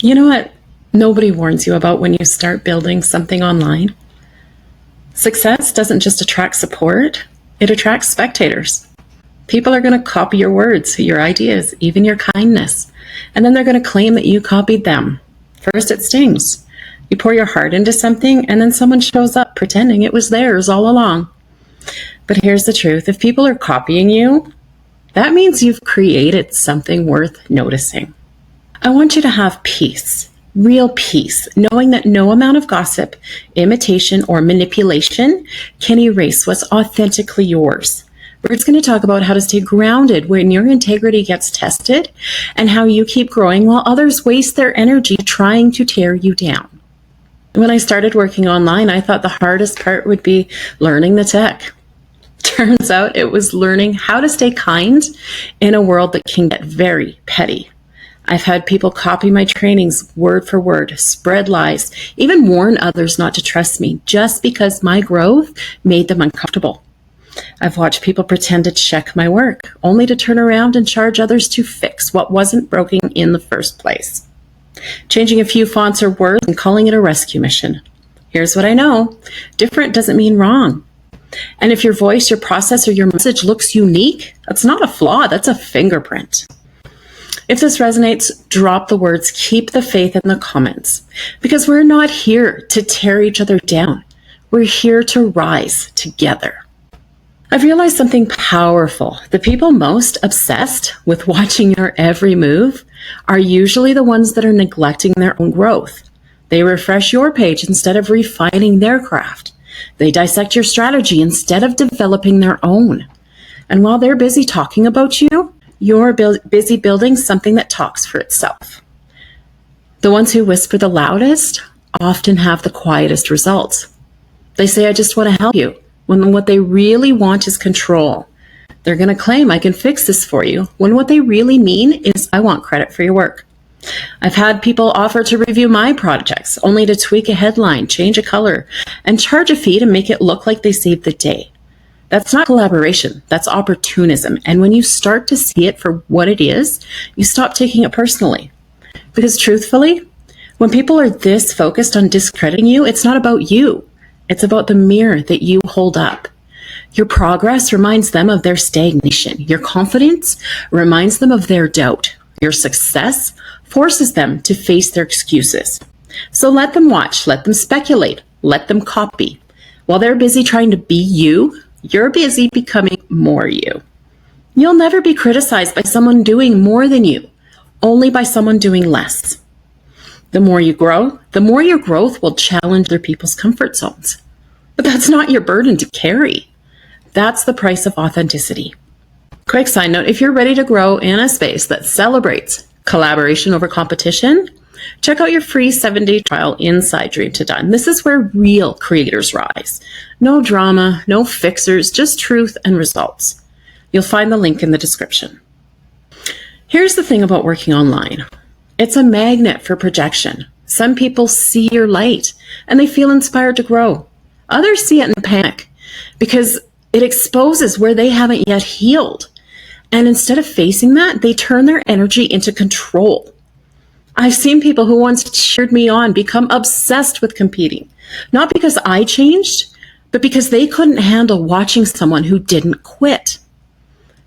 You know what nobody warns you about when you start building something online? Success doesn't just attract support, it attracts spectators. People are going to copy your words, your ideas, even your kindness. And then they're going to claim that you copied them. First, it stings. You pour your heart into something, and then someone shows up pretending it was theirs all along. But here's the truth. If people are copying you, that means you've created something worth noticing. I want you to have peace, real peace, knowing that no amount of gossip, imitation, or manipulation can erase what's authentically yours. We're going to talk about how to stay grounded when your integrity gets tested and how you keep growing while others waste their energy trying to tear you down. When I started working online, I thought the hardest part would be learning the tech. Turns out it was learning how to stay kind in a world that can get very petty. I've had people copy my trainings word for word, spread lies, even warn others not to trust me just because my growth made them uncomfortable. I've watched people pretend to check my work, only to turn around and charge others to fix what wasn't broken in the first place. Changing a few fonts or words and calling it a rescue mission. Here's what I know. Different doesn't mean wrong. And if your voice, your process, or your message looks unique, that's not a flaw, that's a fingerprint. If this resonates, drop the words, keep the faith in the comments, because we're not here to tear each other down. We're here to rise together. I've realized something powerful. The people most obsessed with watching your every move are usually the ones that are neglecting their own growth. They refresh your page instead of refining their craft. They dissect your strategy instead of developing their own. And while they're busy talking about you, you're busy building something that talks for itself. The ones who whisper the loudest often have the quietest results. They say, I just want to help you, when what they really want is control. They're going to claim, I can fix this for you, when what they really mean is, I want credit for your work. I've had people offer to review my projects, only to tweak a headline, change a color, and charge a fee to make it look like they saved the day. That's not collaboration, that's opportunism. And when you start to see it for what it is, you stop taking it personally. Because truthfully, when people are this focused on discrediting you, it's not about you. It's about the mirror that you hold up. Your progress reminds them of their stagnation. Your confidence reminds them of their doubt. Your success forces them to face their excuses. So let them watch, let them speculate, let them copy. While they're busy trying to be you, you're busy becoming more you. You'll never be criticized by someone doing more than you, only by someone doing less. The more you grow, the more your growth will challenge other people's comfort zones. But that's not your burden to carry. That's the price of authenticity. Quick side note, if you're ready to grow in a space that celebrates collaboration over competition, check out your free 7-day trial inside Dream to Done. This is where real creators rise. No drama, no fixers, just truth and results. You'll find the link in the description. Here's the thing about working online. It's a magnet for projection. Some people see your light and they feel inspired to grow. Others see it and panic because it exposes where they haven't yet healed. And instead of facing that, they turn their energy into control. I've seen people who once cheered me on become obsessed with competing, not because I changed, but because they couldn't handle watching someone who didn't quit.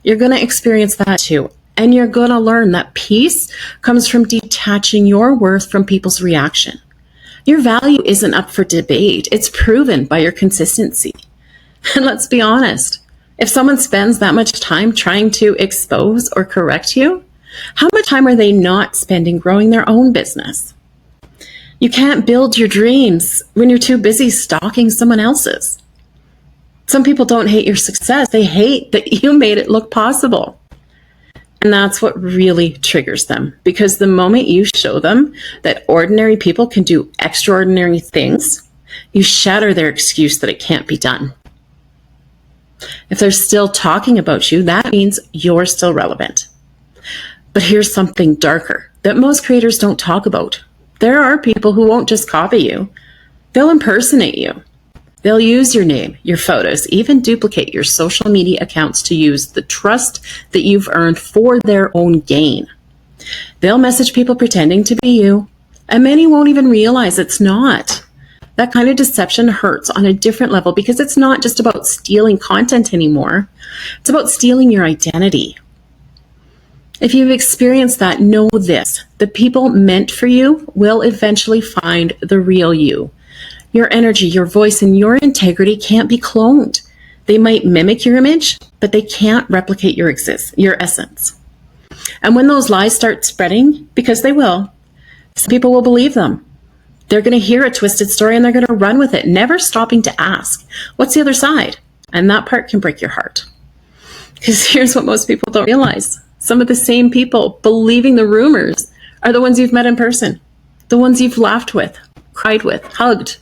You're going to experience that too. And you're going to learn that peace comes from detaching your worth from people's reaction. Your value isn't up for debate. It's proven by your consistency. And let's be honest, if someone spends that much time trying to expose or correct you, how much time are they not spending growing their own business? You can't build your dreams when you're too busy stalking someone else's. Some people don't hate your success. They hate that you made it look possible. And that's what really triggers them, because the moment you show them that ordinary people can do extraordinary things, you shatter their excuse that it can't be done. If they're still talking about you, that means you're still relevant. But here's something darker that most creators don't talk about. There are people who won't just copy you. They'll impersonate you. They'll use your name, your photos, even duplicate your social media accounts to use the trust that you've earned for their own gain. They'll message people pretending to be you, And many won't even realize it's not. That kind of deception hurts on a different level because it's not just about stealing content anymore. It's about stealing your identity. If you've experienced that, know this: the people meant for you will eventually find the real you. Your energy, your voice, and your integrity can't be cloned. They might mimic your image, but they can't replicate your essence. And when those lies start spreading, because they will, some people will believe them. They're going to hear a twisted story and they're going to run with it, never stopping to ask, what's the other side? And that part can break your heart. Because here's what most people don't realize. Some of the same people believing the rumors are the ones you've met in person, the ones you've laughed with, cried with, hugged.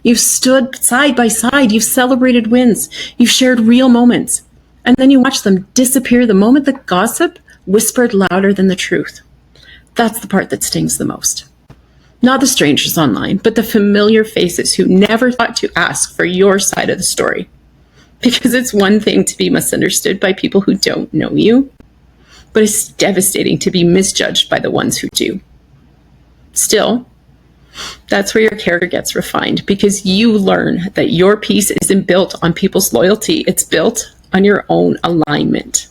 You've stood side by side, you've celebrated wins, you've shared real moments, and then you watch them disappear the moment the gossip whispered louder than the truth. That's the part that stings the most. Not the strangers online, but the familiar faces who never thought to ask for your side of the story. Because it's one thing to be misunderstood by people who don't know you, but it's devastating to be misjudged by the ones who do. Still, that's where your character gets refined, because you learn that your piece isn't built on people's loyalty. It's built on your own alignment.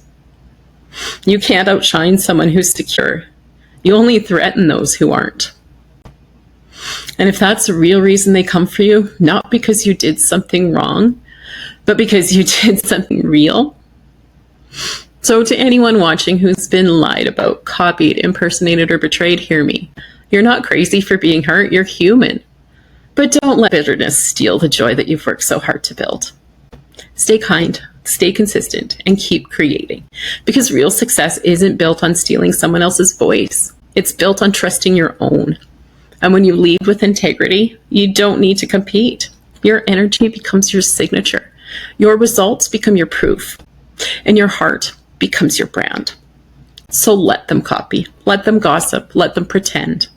You can't outshine someone who's secure. You only threaten those who aren't. And if that's the real reason they come for you, not because you did something wrong, but because you did something real. So to anyone watching who's been lied about, copied, impersonated, or betrayed, hear me. You're not crazy for being hurt. You're human. But don't let bitterness steal the joy that you've worked so hard to build. Stay kind, stay consistent, and keep creating. Because real success isn't built on stealing someone else's voice. It's built on trusting your own. And when you lead with integrity, you don't need to compete. Your energy becomes your signature. Your results become your proof. And your heart becomes your brand. So let them copy, let them gossip, let them pretend.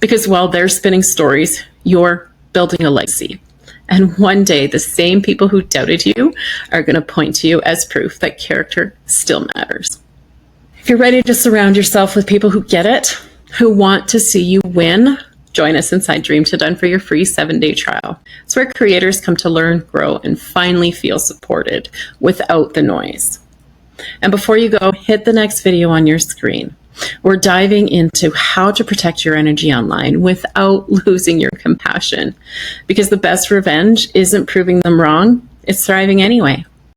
Because while they're spinning stories, you're building a legacy. And one day, the same people who doubted you are going to point to you as proof that character still matters. If you're ready to surround yourself with people who get it, who want to see you win, join us inside Dream to Done for your free 7-day trial. It's where creators come to learn, grow, and finally feel supported without the noise. And before you go, hit the next video on your screen. We're diving into how to protect your energy online without losing your compassion. Because the best revenge isn't proving them wrong, it's thriving anyway.